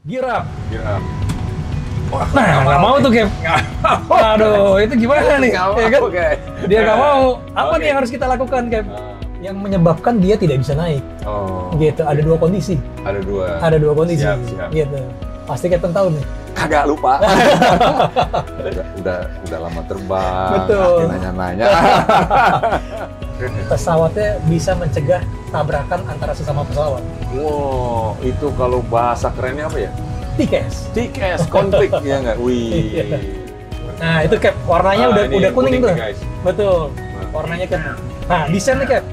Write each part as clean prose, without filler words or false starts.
Gear up. Gear up. Wah, nah, nggak mau tuh, Cap. Aduh, itu gimana nih? Ya kan? Dia nggak mau. Apa nih yang harus kita lakukan, Cap? Yang menyebabkan dia tidak bisa naik. Oh. Gitu. Ada dua kondisi. Ada dua kondisi. Siap. Gitu. Pasti Captain tahu nih. Kagak lupa. udah lama terbang. Betul. Nanya-nanya. Pesawatnya bisa mencegah tabrakan antara sesama pesawat. Wow, itu kalau bahasa kerennya apa ya? TCAS. Konflik ya nggak? Wih. Nah, itu Cap, warnanya udah kuning tuh. nih, guys. Betul. Warnanya Cap. Nah, desain nih Cap.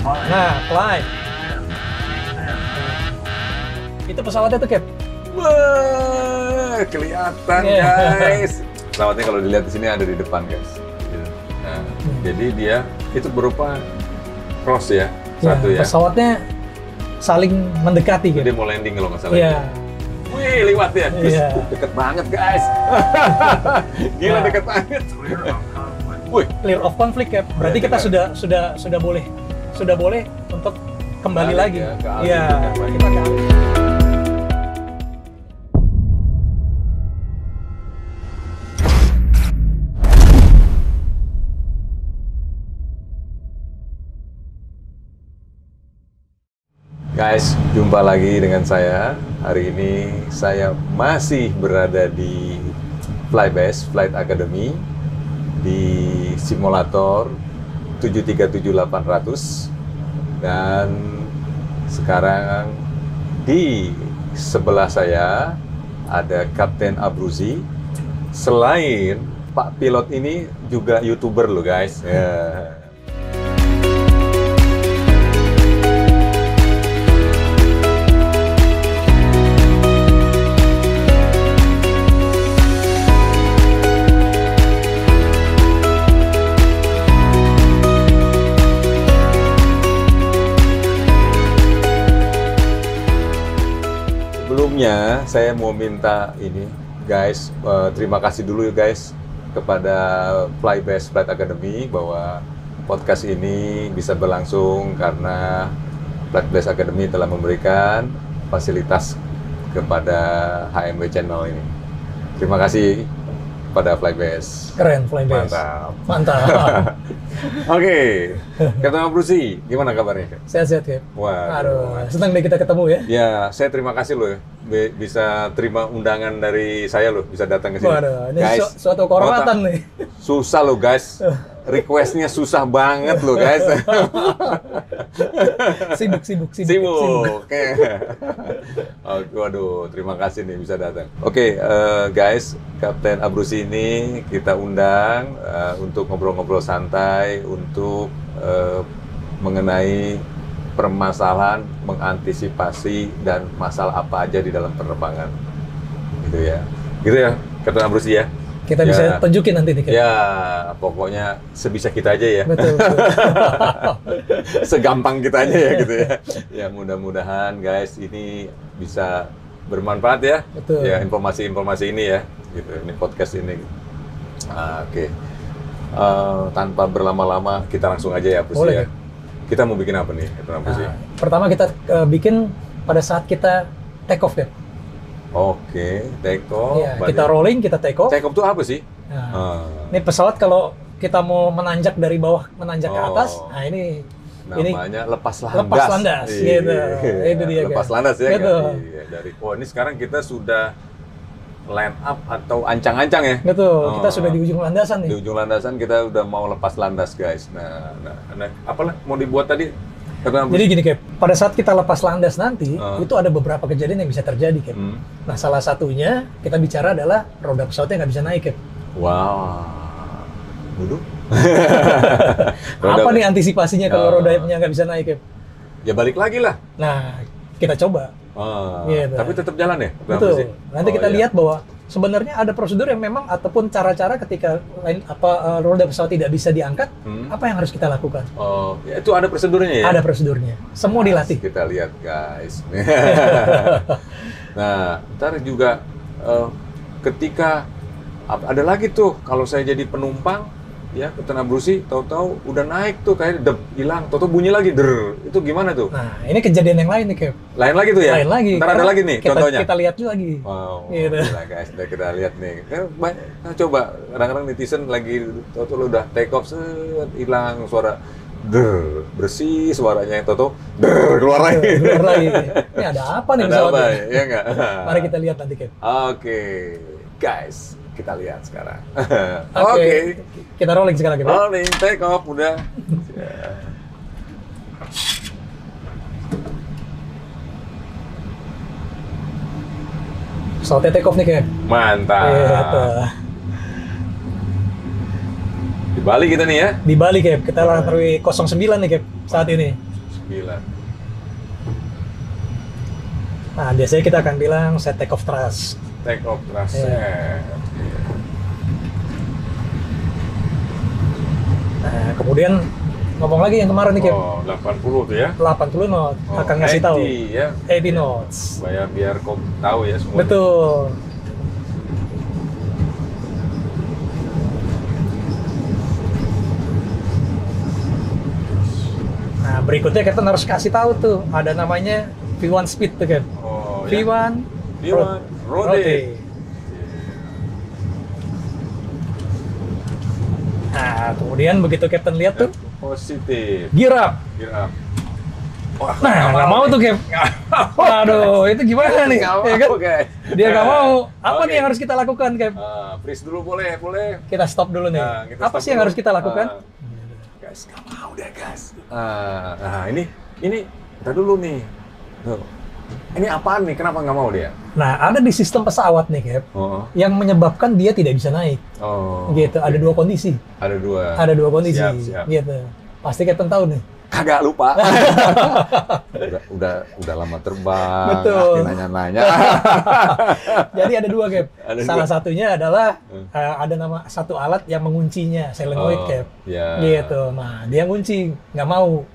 Nah, climb. Itu pesawatnya tuh Cap. Wah, kelihatan guys. Pesawatnya kalau dilihat di sini ada di depan guys. Nah, jadi dia itu berupa cross ya, satu ya. Pesawatnya saling mendekati gitu. Dia mau landing kalau nggak salah. Iya. Wih, liwat ya. Iya. Deket banget guys. Gila deket banget. Wih, Clear of conflict Cap. Berarti kita sudah boleh untuk kembali lagi. Ya, ke alur Iya. kan, Kita ke alur. guys, jumpa lagi dengan saya. Hari ini saya masih berada di Flybase Flight Academy di simulator 737-800 dan sekarang di sebelah saya ada Kapten Abruzi. Selain Pak Pilot ini juga YouTuber loh guys. Ya. Sebelumnya saya mau minta ini guys, terima kasih dulu ya guys kepada Flybase Flight Academy bahwa podcast ini bisa berlangsung karena Flybase Academy telah memberikan fasilitas kepada HMW Channel ini. Terima kasih pada Flybase. Keren Flybase. Mantap. Oke, Kapten Abruzi, gimana kabarnya? Sehat-sehat Cap. Wah, Aduh, senang deh kita ketemu ya. ya, saya terima kasih loh ya, bisa terima undangan dari saya loh, bisa datang ke sini. Waduh, ini guys, suatu kehormatan nih. Susah loh guys, requestnya susah banget loh guys. Sibuk. Oke. Waduh, terima kasih nih bisa datang. Oke, guys, Kapten Abruzi ini kita undang untuk ngobrol-ngobrol santai untuk mengenai permasalahan, mengantisipasi dan masalah apa aja di dalam penerbangan. Gitu ya, Kapten Abruzi ya. Kita bisa tunjukin nanti nih Cap. Ya, pokoknya sebisa kita aja ya. Betul. Segampang kita aja ya gitu ya. Ya mudah-mudahan guys ini bisa bermanfaat ya. Betul. Ya informasi-informasi ini ya. Gitu. Ini podcast ini. Oke. Tanpa berlama-lama kita langsung aja ya, Pusi ya. Kita mau bikin apa nih, Pusi? Pertama kita bikin pada saat kita take off ya. Oke, take off. Ya, kita rolling, kita take off. Take off itu apa sih? Nah, ini pesawat kalau kita mau menanjak dari bawah menanjak ke atas, nah ini namanya lepas landas. Lepas landas, gitu. Itu dia. Lepas kan. landas ya. Betul. Kan? Ini sekarang kita sudah land up atau ancang-ancang ya. Betul. Kita sudah di ujung landasan nih. Di ujung landasan kita udah mau lepas landas guys. Nah, apalah mau dibuat tadi? Jadi gini Cap, pada saat kita lepas landas nanti, itu ada beberapa kejadian yang bisa terjadi Cap. Nah salah satunya kita bicara adalah roda pesawatnya nggak bisa naik Cap. Wow. Duduk. Apa nih antisipasinya kalau rodanya nggak bisa naik Cap? Ya balik lagi lah. Nah kita coba. Gitu. Tapi tetap jalan ya? Betul. Nanti kita lihat bahwa sebenarnya ada prosedur yang memang ataupun cara-cara ketika roda pesawat tidak bisa diangkat, apa yang harus kita lakukan? Oh, ya, itu ada prosedurnya ya? Ada prosedurnya. Semua dilatih. Kita lihat guys. Nah, ntar juga ketika ada lagi tuh kalau saya jadi penumpang ya Captain Abruzzi tahu-tahu udah naik tuh kayak dep hilang, tahu-tahu bunyi lagi der. Itu gimana tuh? Nah, ini kejadian yang lain nih, Cap. Lain lagi tuh ya? Lain lagi. Ntar ada lagi nih contohnya. Kita lihat lagi. Wow, gitu. gila guys, udah kita lihat nih. Nah, coba kadang-kadang netizen lagi tahu-tahu lu udah take off set hilang suara der, bersih suaranya yang tahu-tahu der keluar lagi. Keluar lagi. Ini ada apa nih Ada apa pesawatnya? ya? Iya nggak? Mari kita lihat nanti, Cap. Oke, guys, kita lihat sekarang. Oke. Kita rolling sekarang, Cap. Rolling, take off, udah. Pesawatnya take off nih, Cap. Mantap. Gitu. Di Bali kita nih ya. Di Bali, Cap. Kita runway 09 nih, Cap, saat ini. 9. Nah, biasanya kita akan bilang set take off thrust. Take off thrust. Nah, kemudian ngomong lagi yang kemarin nih, Cap. Oh, 80 tuh ya. 80 knot akan ngasih tahu. 80 ya. 80 knots. Biar kau tahu ya semua. Betul. Nah, berikutnya kita harus kasih tahu tuh, ada namanya V1 speed tuh, Cap. Oh, ya. V1 V1 Rode. Nah, kemudian begitu Captain lihat tuh, Positif. gear up. Gear up. Wah, Nah, nggak mau tuh, Cap. Waduh, itu gimana nih? Nggak Ya kan? mau, guys. Dia nggak mau. Apa Oke. nih yang harus kita lakukan, Cap? Freeze dulu boleh. Kita stop dulu nih. Nah, kita Apa stop sih yang dulu. harus kita lakukan? Guys, nggak mau deh, guys. Nah, ini kita dulu nih. Tuh. Ini apaan nih? Kenapa nggak mau dia? Nah, ada di sistem pesawat nih, Cap, Oh. yang menyebabkan dia tidak bisa naik. Oh. Gitu. Ada dua kondisi. Ada dua. Ada dua kondisi. Siap. Gitu. Pasti Captain tahu nih. Kagak lupa. udah lama terbang. Betul. Nanya-nanya. Jadi ada dua, Cap. Ada Salah dua. satunya adalah ada nama satu alat yang menguncinya, solenoid, Cap. Ya. Gitu. Nah, dia ngunci, nggak mau.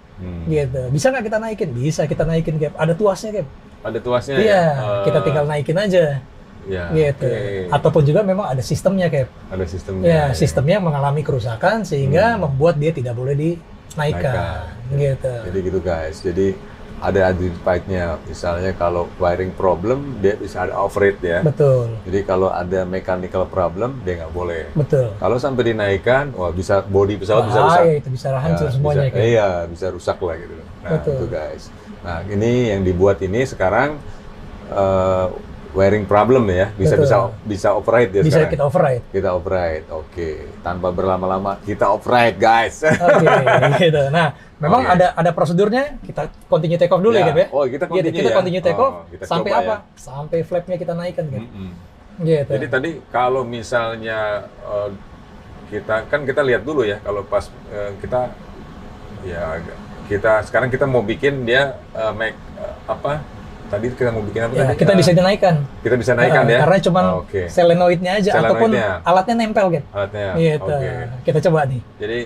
Gitu. Bisa nggak kita naikin? Bisa kita naikin, Cap. Ada tuasnya, Cap. Ada tuasnya Iya, ya? kita tinggal naikin aja. Ya. Gitu. Oke. Ataupun juga memang ada sistemnya, Cap. Ada sistemnya. Ya, sistemnya mengalami kerusakan sehingga membuat dia tidak boleh dinaikkan. Gitu. Jadi gitu guys. Jadi ada identified-nya. Misalnya kalau wiring problem dia bisa ada override ya. Betul. Jadi kalau ada mechanical problem dia nggak boleh. Betul. Kalau sampai dinaikkan, wah bisa body pesawat bisa rusak. Bahaya itu, bisa hancur semuanya, Cap. Iya, bisa rusak lah gitu. Nah, Betul. itu guys. Nah, ini yang dibuat ini sekarang wiring problem ya. Bisa override ya Bisa sekarang. kita override. Kita override. Oke. Tanpa berlama-lama kita override, guys. Oke, gitu. Nah, memang Oke. ada prosedurnya. Kita continue take off dulu ya, Cap ya. Oh, kita continue Kita ya? continue take off Kita sampai coba apa? ya. Sampai flapnya kita naikkan, Cap. Mm-mm. Gitu. Jadi tadi kalau misalnya kita lihat dulu ya kalau pas sekarang kita mau bikin dia tadi kita mau bikin apa Ya, tadi? kita bisa dinaikkan. Kita bisa naikkan ya. Karena cuma Oke. solenoidnya aja ataupun Solenoidnya. alatnya nempel, Cap. Alatnya. Gitu. Oke. Kita coba nih. Jadi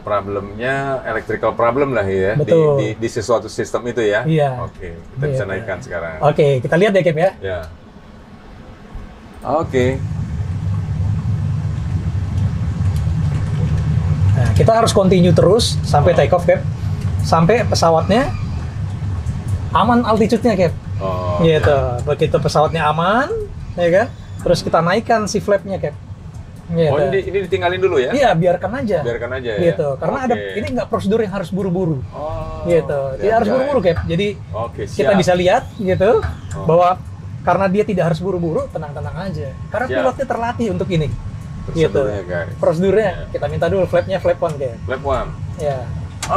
problemnya electrical problem lah ya Betul. di sesuatu sistem itu ya. Iya. Oke, kita bisa Gitu. naikkan sekarang. Oke, kita lihat ya, Cap ya. Ya. Oke. Nah, kita harus continue terus sampai take off, Cap. Sampai pesawatnya aman altitude-nya, Cap. Oh, Gitu. Begitu pesawatnya aman, ya kan? Terus kita naikkan si flapnya, Cap. Gitu. Oh, ini ditinggalin dulu ya? Iya, biarkan aja. Biarkan aja ya. Gitu. Karena Oke. ini nggak prosedur yang harus buru-buru. Oh. Gitu. Tidak harus buru-buru, Cap. Jadi Oke, kita siap. bisa lihat gitu Oh. bahwa karena dia tidak harus buru-buru, tenang-tenang aja. Karena Siap. pilotnya terlatih untuk ini. Gitu. Prosedurnya, guys. Prosedurnya Ya. kita minta dulu flapnya flap on, Cap. Flap one. Ya.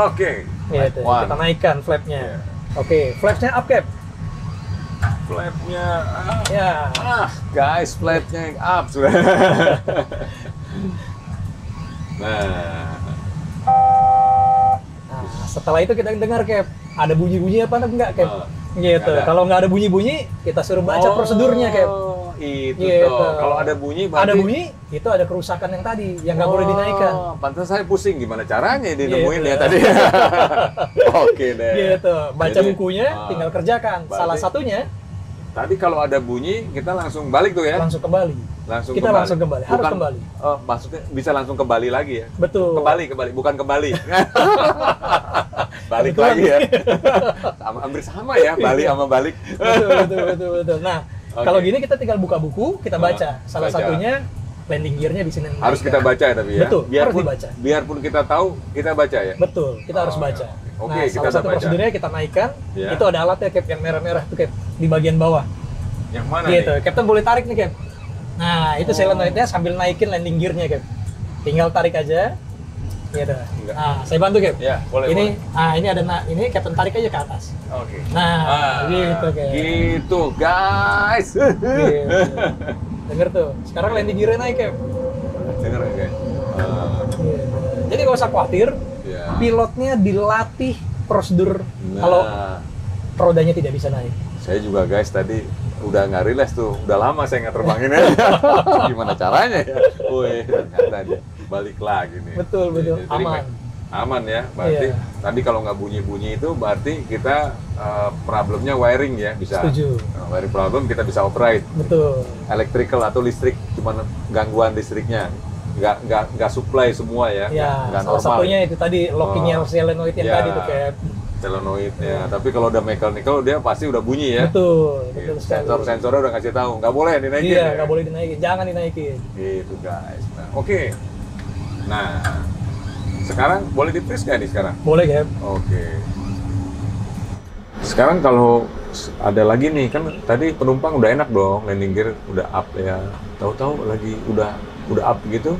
Oke. Gitu. One. Kita naikkan flapnya. Ya. Oke, flapnya up, Cap. Flapnya Ya. guys, flapnya up sudah. Nah, Nah, setelah itu kita dengar, Cap, ada bunyi-bunyi apa enggak, Cap? Oh, Gitu. nggak ada. Kalau nggak ada bunyi-bunyi, kita suruh baca prosedurnya, Cap. Itu Gitu. toh. Kalau ada bunyi, Ada bunyi, itu ada kerusakan yang tadi, yang nggak boleh dinaikkan. Pantas saya pusing gimana caranya dia Gitu. nemuin ya tadi. Oke deh. Gitu. Baca Jadi, bukunya, tinggal kerjakan. berarti- Salah satunya, Tadi kalau ada bunyi, kita langsung balik tuh ya? Langsung kembali. Kita langsung kembali, harus kembali. Oh, maksudnya bisa langsung kembali lagi ya? Betul. Kembali, bukan kembali. Balik Betul. lagi ya? Hampir sama ya, balik sama balik. Betul. Nah, kalau gini kita tinggal buka buku, kita baca. Salah satunya landing gear-nya di sini. Harus kita baca ya tapi ya? Betul, harus dibaca. Biarpun kita tahu, kita baca ya? Betul, kita harus baca. Oke, Nah, kita salah satu baca. prosedurnya kita naikkan, Ya. itu ada alatnya Cap, yang merah-merah tuh Cap, di bagian bawah. Yang mana Gitu, nih? Captain boleh tarik nih Cap. Nah, itu solenoidnya sambil naikin landing gear-nya Cap. Tinggal tarik aja. Gitu. Enggak. Nah, saya bantu Cap. Ya, boleh. Ini, boleh. ini ada, ini Captain tarik aja ke atas. Oke. Nah, gitu Cap. Gitu, guys. Gitu. Denger tuh, sekarang landing gear-nya naik Cap. Dengar ya, guys? Gitu. Jadi nggak usah khawatir, Ya. pilotnya dilatih prosedur kalau rodanya tidak bisa naik. Saya juga guys tadi udah nggak relax tuh, udah lama saya nggak terbangin ya. Gimana caranya ya? Wih, ternyata dia balik lagi nih. Betul. Jadi, Aman. Aman ya, berarti Iya. tadi kalau nggak bunyi-bunyi itu berarti kita problemnya wiring ya bisa. Setuju. Wiring problem kita bisa operate. Betul. Electrical atau listrik, cuman gangguan listriknya. Nggak supply semua ya, Ya, nggak salah normal. satunya itu tadi lockingnya solenoid yang Ya. tadi tuh Cap. Solenoid ya, tapi kalau udah mechanical dia pasti udah bunyi ya. Betul Gitu. sekali. Sensornya udah ngasih tahu, nggak boleh dinaikin. Iya, ya? nggak boleh dinaikin, jangan dinaikin. Gitu guys. Nah, oke. Nah, sekarang boleh di-freeze nggak nih sekarang? Boleh Cap. Oke. Sekarang kalau ada lagi nih, kan tadi penumpang udah enak dong, landing gear udah up ya. Tahu-tahu lagi udah up gitu,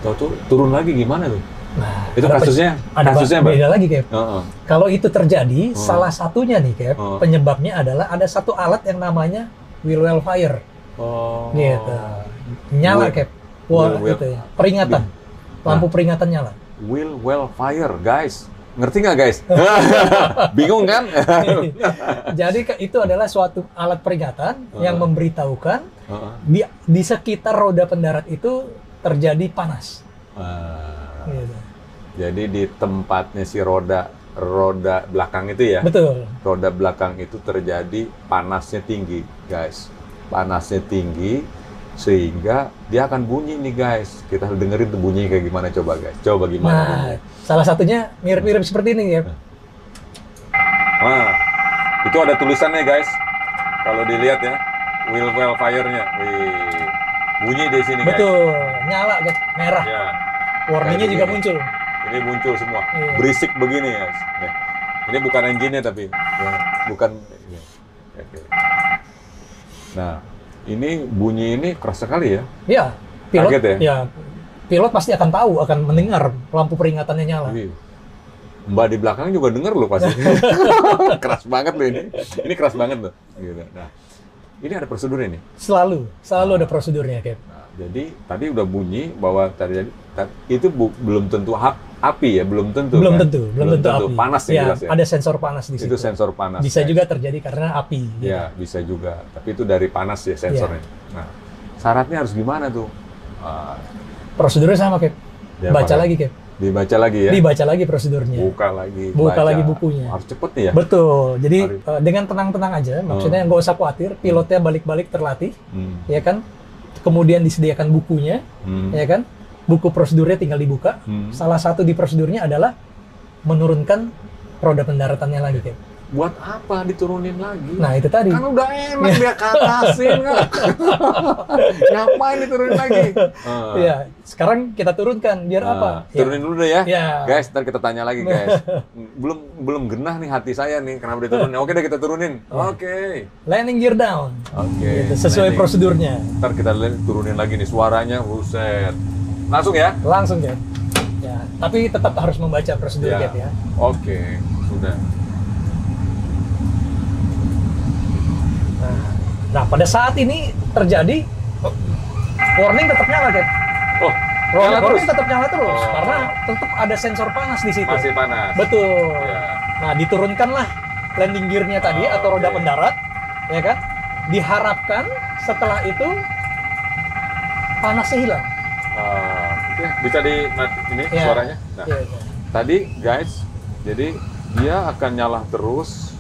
tahu-tahu turun lagi gimana tuh? Nah, Itu kasusnya Pak? beda lagi Cap. Heeh. Kalau itu terjadi, salah satunya nih Cap, Oh. penyebabnya adalah ada satu alat yang namanya wheel well fire. Oh. Gitu. Nyala Wheel- Cap. Wah, wheel- gitu ya. Peringatan. Lampu peringatan nyala. Wheel well fire, guys. Ngerti nggak guys? Bingung kan? Jadi itu adalah suatu alat peringatan yang memberitahukan Heeh. di sekitar roda pendarat itu terjadi panas. Gitu. Jadi di tempatnya si roda belakang itu ya, Betul. roda belakang itu terjadi panasnya tinggi, guys. Panasnya tinggi sehingga dia akan bunyi nih, guys. Kita dengerin tuh bunyi kayak gimana coba, guys. Coba gimana Nah, bunyinya. salah satunya mirip-mirip seperti ini ya. Nah, itu ada tulisannya, guys. Kalau dilihat ya, wheel well fire-nya. Wih, bunyi di sini, guys. Betul, nyala guys, merah. Ya. Warningnya Kayak juga begini. muncul. Ini muncul semua, Iya. berisik begini ya. Nih. Ini bukan engine-nya tapi, ya, bukan. Ya. Oke. Nah, ini bunyi ini keras sekali ya. Ya, pilot Kaget ya? pilot pasti akan tahu, akan mendengar lampu peringatannya nyala. Wih. Mbak di belakang juga denger loh pasti. Keras banget loh ini. Ini keras banget loh. Gitu. Nah, ini ada prosedurnya nih. Selalu ada prosedurnya, Cap. Nah, jadi tadi udah bunyi bahwa itu belum tentu api ya, belum tentu. Belum kan? tentu api. Panas ya, jelas ya. Ada sensor panas di situ. Itu sensor panas. Bisa guys. juga terjadi karena api. gitu. Ya, bisa juga. Tapi itu dari panas ya sensornya. Nah, syaratnya harus gimana tuh? Prosedurnya sama, Cap. Ya, Baca pakai- lagi, Cap. Dibaca lagi ya? Dibaca lagi prosedurnya. Buka lagi. Buka baca. lagi bukunya. Harus cepet nih ya? Betul. Jadi Hari- dengan tenang-tenang aja. Maksudnya nggak usah khawatir. Pilotnya balik-balik terlatih, Hmm. ya kan? Kemudian disediakan bukunya, Hmm. ya kan? Buku prosedurnya tinggal dibuka. Hmm. Salah satu di prosedurnya adalah menurunkan roda pendaratannya lagi, Cap. Buat apa diturunin lagi? Nah, itu tadi. Kan udah enak dia ke atasin kan. Ngapain diturunin lagi? Iya, sekarang kita turunkan biar apa? Ya, Turunin dulu deh ya. Ya. Guys, ntar kita tanya lagi guys. belum genah nih hati saya nih kenapa diturunin. Oke deh kita turunin. Oke. landing gear down. Oke. Gitu, sesuai Landing. prosedurnya. Ntar kita turunin lagi nih suaranya, buset. Langsung ya? Langsung, Cap. Ya, tapi tetap harus membaca prosedur, Cap, ya. Oke, sudah. Nah, pada saat ini terjadi warning tetap nyala, Cap. Oh, nyala Warning terus? tetap nyala terus Oh. karena tetap ada sensor panas di situ. Masih panas. Betul. Ya. Nah, diturunkanlah landing gear-nya tadi Oh, atau roda oke. pendarat, ya kan? Diharapkan setelah itu panasnya hilang. Oke, bisa di ini Ya. suaranya. Nah, Ya, ya. tadi guys, jadi dia akan nyala terus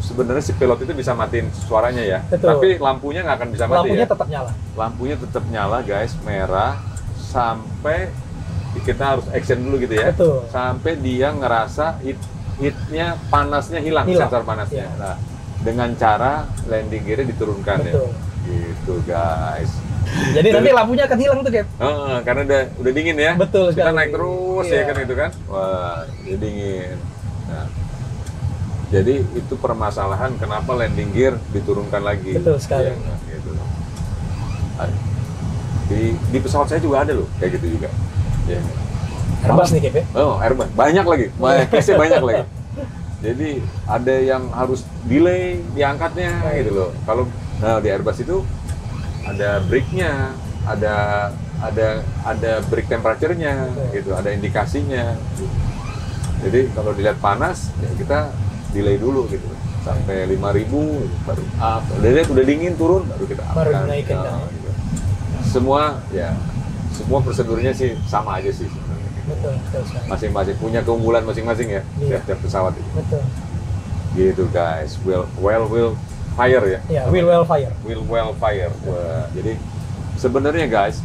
sebenarnya si pilot itu bisa matiin suaranya ya. Betul. Tapi lampunya nggak akan bisa mati Lampunya ya. tetap nyala. Lampunya tetap nyala guys, merah sampai kita harus action dulu gitu ya. Betul. Sampai dia ngerasa heatnya, panasnya hilang, sensor panasnya. Iya. Nah, dengan cara landing gear diturunkan. Betul. Ya. Gitu guys. Jadi nanti lampunya akan hilang tuh, Cap. Karena udah dingin ya. Betul Kita sekali. naik terus Iya. ya kan itu kan. Wah, jadi dingin. Nah, jadi itu permasalahan kenapa landing gear diturunkan lagi. Betul sekali. Ya, gitu. Di pesawat saya juga ada loh, kayak gitu juga. Ya. Airbus nih, Cap ya. Oh, Airbus. Banyak lagi. Case-nya banyak lagi. Jadi ada yang harus delay diangkatnya gitu loh. Kalau di Airbus itu ada brake-nya, ada brake temperature-nya gitu, ada indikasinya. Jadi kalau dilihat panas, ya kita delay dulu gitu. Sampai 5.000 baru up. Udah dingin turun baru kita up. Baru dinaikkan. Gitu. Semua prosedurnya sih sama aja sih sebenarnya. Betul sekali. Masing-masing punya keunggulan masing-masing ya, Iya. tiap pesawat itu. Betul. Gitu guys, will fire ya. Ya, will well fire. Will well fire. Wah, jadi sebenarnya guys,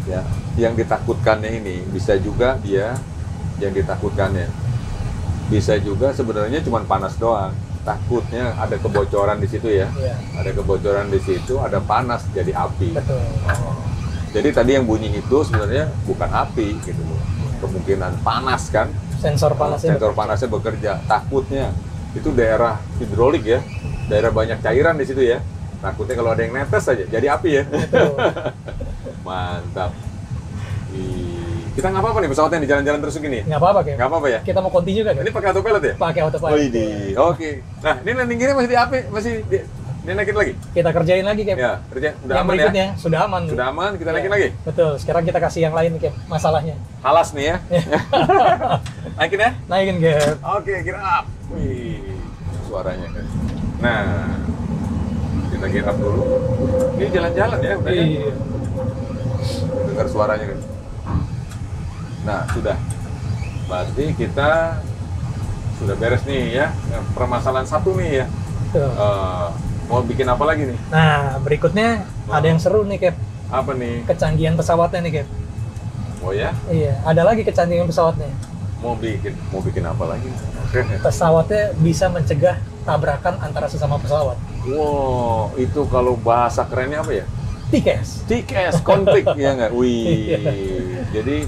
ya yang ditakutkannya ini bisa juga yang ditakutkannya bisa juga sebenarnya cuma panas doang. Takutnya ada kebocoran di situ ya. Iya. Ada kebocoran di situ, ada panas jadi api. Betul. Jadi tadi yang bunyi itu sebenarnya bukan api gitu loh. Kemungkinan panas kan. Sensor panasnya bekerja. Takutnya itu daerah hidrolik ya. Daerah banyak cairan di situ ya. Takutnya kalau ada yang netes aja jadi api ya. Betul. Mantap. Kita nggak apa-apa nih pesawatnya di jalan-jalan terus gini. Nggak apa-apa, Cap. Nggak apa-apa ya. Kita mau continue juga, Cap. Ini pakai autopilot ya? Pakai autopilot. Oke. Nah, ini landing gear masih di api, dinaikin lagi. Kita kerjain lagi, Cap. Ya, kerja udah yang aman ya. berikutnya sudah aman. Sudah aman, kita Ya. naikin lagi. Betul. Sekarang kita kasih yang lain, Cap. Masalahnya. Halas nih ya. Naikin ya. Naikin, Cap. Oke, gear up. Wih, suaranya kan. Nah, kita gear up dulu. Ini jalan-jalan ya, udah ya. Iya. Dengar suaranya kan. Nah, sudah. Berarti kita sudah beres nih ya. Permasalahan satu nih ya. Betul. Mau bikin apa lagi nih? Nah, berikutnya ada yang seru nih, Cap. Apa nih? Kecanggihan pesawatnya nih, Cap. Oh ya? Iya, ada lagi kecanggihan pesawatnya. Mau bikin apa lagi? Pesawatnya bisa mencegah tabrakan antara sesama pesawat. Wow, itu kalau bahasa kerennya apa ya? TCAS, konflik ya nggak? Wih, jadi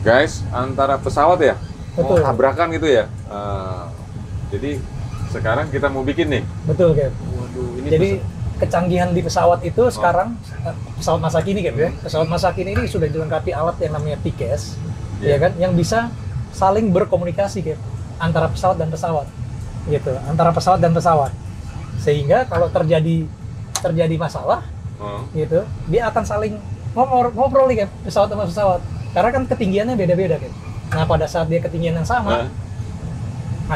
guys, antara pesawat ya, Betul. mau tabrakan gitu ya. Jadi sekarang kita mau bikin nih. Betul, Cap. Waduh, ini Jadi kecanggihan di pesawat itu sekarang pesawat masa kini, Cap ya. Pesawat masa kini ini sudah dilengkapi alat yang namanya TCAS, ya kan, yang bisa saling berkomunikasi, Cap, antara pesawat dan pesawat. Gitu, antara pesawat dan pesawat. Sehingga kalau terjadi masalah, gitu, dia akan saling ngobrol nih, Cap, pesawat sama pesawat. Karena kan ketinggiannya beda-beda, Cap. Nah, pada saat dia ketinggian yang sama,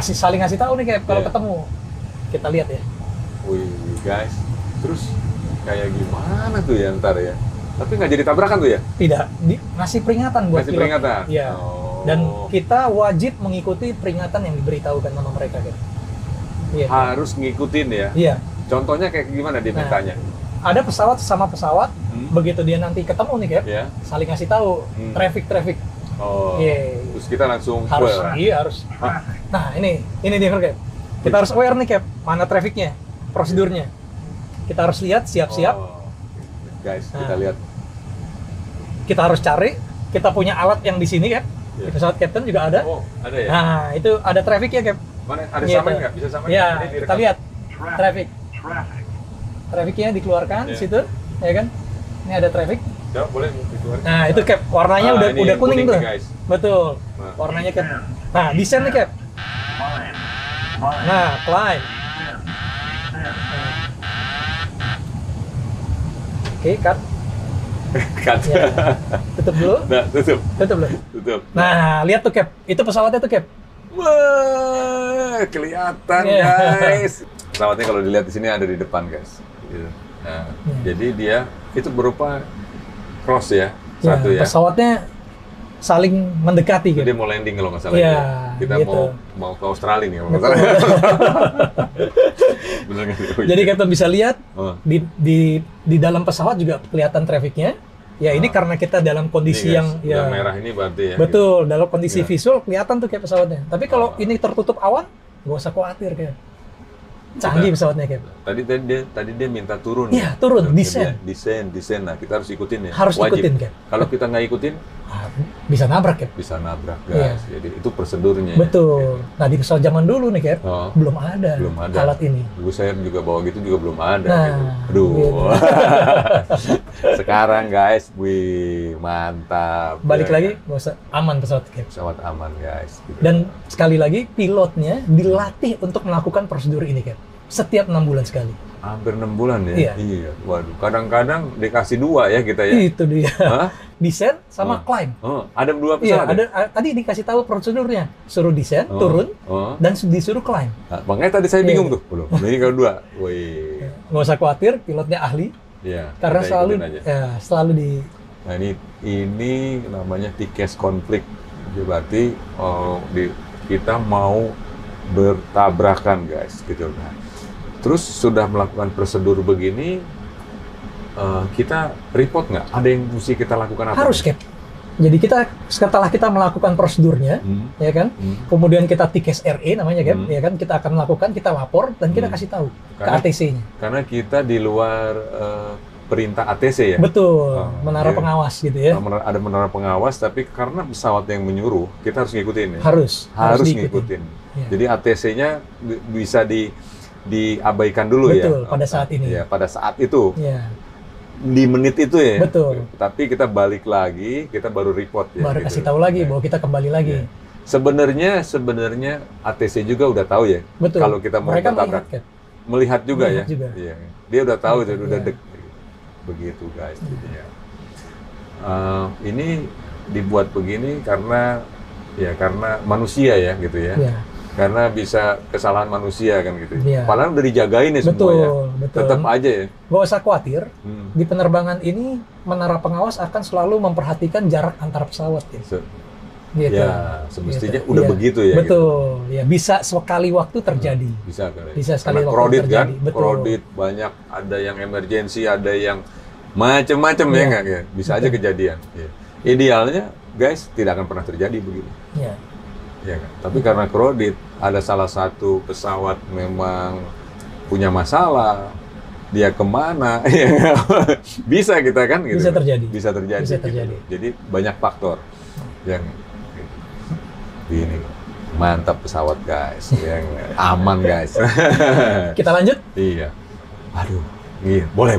saling ngasih tahu nih, Cap, kalau ketemu. Kita lihat ya. Wih, guys. Terus kayak gimana tuh ya ntar ya? Tapi nggak jadi tabrakan tuh ya? Tidak, ngasih peringatan buat Ngasih pilot. peringatan? Iya. Dan kita wajib mengikuti peringatan yang diberitahukan sama mereka, Cap. Iya. Harus ngikutin ya? Iya. Contohnya kayak gimana dia mintanya? Ada pesawat sama pesawat, begitu dia nanti ketemu nih, Cap, Ya. saling ngasih tahu traffic. Oh. Iya. Terus kita langsung Harus, well. iya harus. Nah, ini dia, Cap. Kita harus aware nih, Cap, mana trafficnya, prosedurnya. Kita harus lihat, siap-siap. Oh. Guys, kita Nah. lihat. Kita harus cari. Kita punya alat yang di sini, Cap. Iya. Di pesawat Captain juga ada. Oh, ada ya? Nah, itu ada trafficnya, Cap. Mana ada Gitu. samain nggak? Bisa samain? Ya, Ini direkam. kita lihat traffic. Trafficnya dikeluarkan Iya. situ, ya kan? Ini ada traffic. Coba boleh dikeluarin. Nah, itu, Cap, warnanya udah ini yang kuning tuh. nih, guys. Betul. Nah. Warnanya, Cap. Nah, descend nih, Cap. Nah, climb. Oke, cut. Cut. Ya. Tutup dulu. Nah, tutup. Tutup dulu. Tutup. Nah, lihat tuh, Cap. Itu pesawatnya tuh, Cap. Wah, kelihatan Iya. guys. Pesawatnya kalau dilihat di sini ada di depan, guys. Gitu. Nah, jadi dia itu berupa cross ya, satu ya. Pesawatnya saling mendekati Itu gitu. dia mau landing kalau nggak salah. Iya, ya. Kita gitu. mau ke Australia nih kalau nggak salah. Bener nggak? Jadi Captain bisa lihat Oh. di dalam pesawat juga kelihatan trafficnya. Ya ini karena kita dalam kondisi Ini, yang guys, udah ya merah ini berarti ya. betul, dalam kondisi Iya. visual kelihatan tuh kayak pesawatnya. Tapi kalau Oh. ini tertutup awan, nggak usah khawatir kayak. Canggih pesawatnya kayak. Tadi dia minta turun. Iya, turun, descent. Descent. Nah, kita harus ikutin ya. Harus Wajib. ikutin kan. Kalau kita nggak ikutin, Bisa nabrak ya. bisa nabrak Iya. guys. Jadi itu prosedurnya. ya. Betul. Nah di pesawat zaman dulu nih Cap, Oh. belum ada alat ini. Saya juga bawa gitu juga belum ada. Nah, gitu. Aduh. gitu. Sekarang guys, wih mantap. Balik Ya, lagi, nggak usah, aman pesawat Cap. pesawat aman guys. Gitu. Dan sekali lagi pilotnya dilatih untuk melakukan prosedur ini Cap. Setiap 6 bulan sekali. Hampir 6 bulan ya. Iya. Waduh. Kadang-kadang dikasih 2 ya kita ya. Itu dia. Hah? Descent sama Oh. climb. Oh, ada 2 Iya, pesawat. ya? tadi dikasih tahu prosedurnya. Suruh descent, Oh. turun, Oh. dan disuruh climb. Nah, makanya tadi saya Iya. bingung tuh. Belum. Ini kalau 2. Wih. Nggak usah khawatir, pilotnya ahli. Iya. Karena kita selalu ikutin aja. selalu di Nah ini namanya TCAS konflik. Jadi berarti kita mau bertabrakan guys, gitu. Nah, terus sudah melakukan prosedur begini, kita report nggak? Ada yang mesti kita lakukan apa? harus Cap. Jadi kita setelah kita melakukan prosedurnya, Hmm. ya kan? Hmm. Kemudian kita TCAS RE namanya kan, Hmm. ya kan? Kita akan lakukan, kita lapor dan kita Hmm. kasih tahu Karena- ke ATC-nya. Karena kita di luar perintah ATC ya. Betul, Oh, menara iya. pengawas gitu ya. Ada menara pengawas, tapi karena pesawat yang menyuruh, kita harus ngikutin ya. Harus diikutin. ngikutin. Ya. Jadi ATC-nya bisa diabaikan dulu ya. Betul, pada saat ini. Ya, pada saat itu. Ya, Di menit itu ya. Betul. Tapi kita balik lagi, kita baru report ya. baru gitu. kasih tahu lagi Ya. bahwa kita kembali lagi. Ya. Sebenarnya ATC juga udah tahu ya. Betul. Kalau kita mau Mereka bertabrak. melihat, Cap. Melihat juga Melihat ya. juga. Iya. Dia udah tahu, Iya. udah dek. Begitu guys. Jadinya. Ini dibuat begini karena manusia ya gitu ya. Ya, Karena bisa kesalahan manusia kan gitu. Iya. Padahal udah dijagain ya semua ya. betul. Tetap aja ya. Nggak usah khawatir. Hmm. Di penerbangan ini menara pengawas akan selalu memperhatikan jarak antar pesawat ya. Gitu. Ya, semestinya Gitu. udah Iya. begitu ya. Gitu. Betul. Ya, bisa sekali waktu terjadi. Bisa kali. Bisa sekali Karena waktu krodit kan, terjadi. Betul. krodit banyak, ada yang emergensi, ada yang macem-macem ya Iya. nggak ya. Bisa aja Betul. kejadian. Ya. Idealnya guys tidak akan pernah terjadi begini. Ya. Ya kan? Tapi karena krodit, ada salah satu pesawat memang punya masalah, dia kemana, ya, bisa kita kan gitu. Bisa terjadi. Bisa terjadi. Bisa gitu. terjadi. Jadi banyak faktor yang ini mantap pesawat guys, yang aman guys. Kita lanjut. Iya. Aduh. Iya, boleh.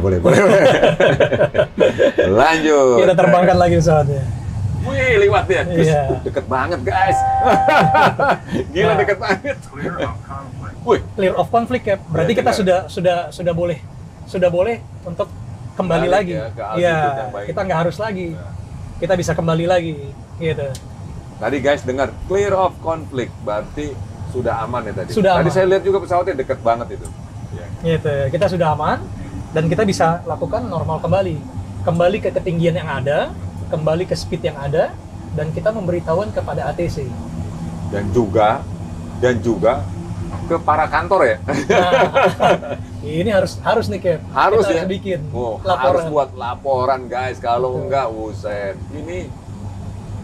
Lanjut. Kita terbangkan lagi pesawatnya. Wih, liwat ya. Iya. Deket banget guys. Gila, Nah. deket banget. Wih, Clear of conflict ya. Berarti Ya, kita dengar. sudah boleh untuk kembali Balik lagi. ya, ke altitude Iya, yang baik. kita nggak harus lagi. Ya. Kita bisa kembali lagi, gitu. tadi guys dengar clear of conflict, berarti sudah aman ya tadi. Sudah Tadi aman. saya lihat juga pesawatnya deket banget itu. Ya. Gitu. Kita sudah aman dan kita bisa lakukan normal kembali. Kembali ke ketinggian yang ada, kembali ke speed yang ada, dan kita memberitahuan kepada ATC. Dan juga ke para kantor ya. Nah, ini harus nih Cap. Harus Kita ya? harus bikin Oh, laporan. harus buat laporan guys. Kalau Betul. enggak, buset. Ini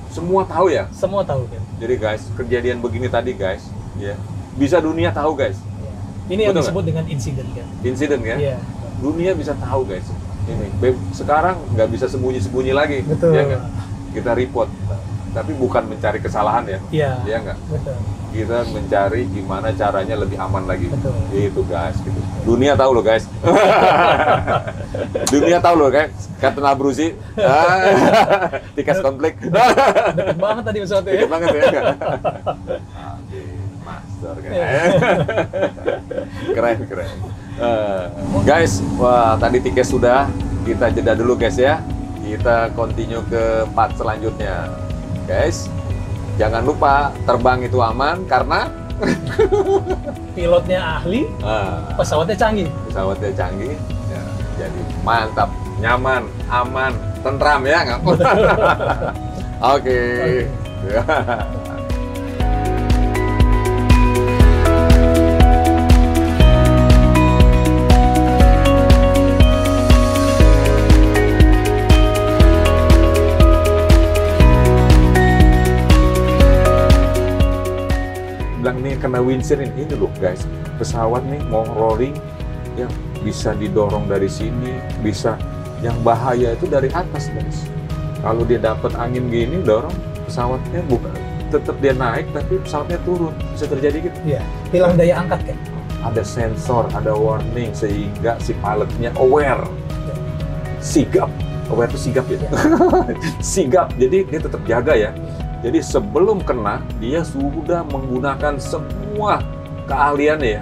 semua tahu ya. Semua tahu Cap. Jadi guys, kejadian begini tadi guys, ya bisa dunia tahu guys. Ya. Ini yang Betul disebut dengan insiden Cap. Insiden ya. Iya. Dunia bisa tahu guys. Ini sekarang nggak bisa sembunyi-sembunyi lagi. Betul. Ya nggak? Kita report. Tapi bukan mencari kesalahan ya. Iya. Iya nggak? Betul. Kita mencari gimana caranya lebih aman lagi. Betul. Itu guys. Gitu. Dunia tahu loh guys. Dunia tahu loh guys. Captain Abrusi. Tikas konflik. Deket banget tadi pesawatnya ya. Deket banget ya. Master kan. Iya. Keren. Guys, wah tadi tiket sudah. Kita jeda dulu guys ya. Kita continue ke part selanjutnya. Guys, jangan lupa terbang itu aman karena Pilotnya ahli, pesawatnya canggih. pesawatnya canggih. Ya, jadi mantap, nyaman, aman, tentram ya nggak? Oke. Bilang nih kena windshield ini loh guys, pesawat nih mau rolling yang bisa didorong dari sini, bisa yang bahaya itu dari atas guys. Kalau dia dapat angin gini dorong pesawatnya bukan tetap dia naik tapi pesawatnya turun, bisa terjadi gitu. Iya, hilang daya angkat kan. Ada sensor, ada warning sehingga si pilotnya aware, sigap, aware itu sigap ya, sigap. Jadi dia tetap jaga ya. Jadi sebelum kena, dia sudah menggunakan semua keahliannya ya.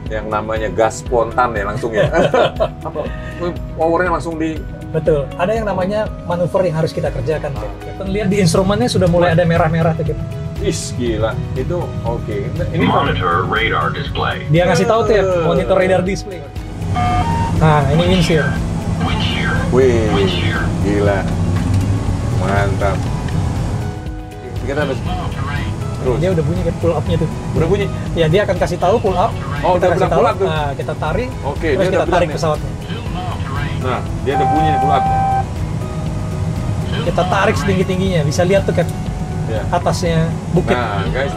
Yang namanya gas spontan ya langsung ya. Apa? Powernya langsung di... Betul. Ada yang namanya manuver yang harus kita kerjakan. Kita lihat di instrumennya sudah mulai ada merah-merah tuh. Is gila. Itu oke. Ini Monitor radar display. Dia ngasih tahu tuh ya, monitor radar display. Nah, ini windshield. Wind shear. wih, Wind shear. gila. Mantap. Kita harus terus. Dia udah bunyi kan pull up-nya tuh. Udah bunyi. Ya, dia akan kasih tahu pull up. Oh, kita udah kasih tahu, pull up tuh. nah, kita tarik. Oke, terus dia kita udah bilang tarik nih. pesawatnya. Nah, dia ada bunyi di pull up. Kita tarik setinggi-tingginya. Bisa lihat tuh kan Ya. atasnya bukit. Nah, guys,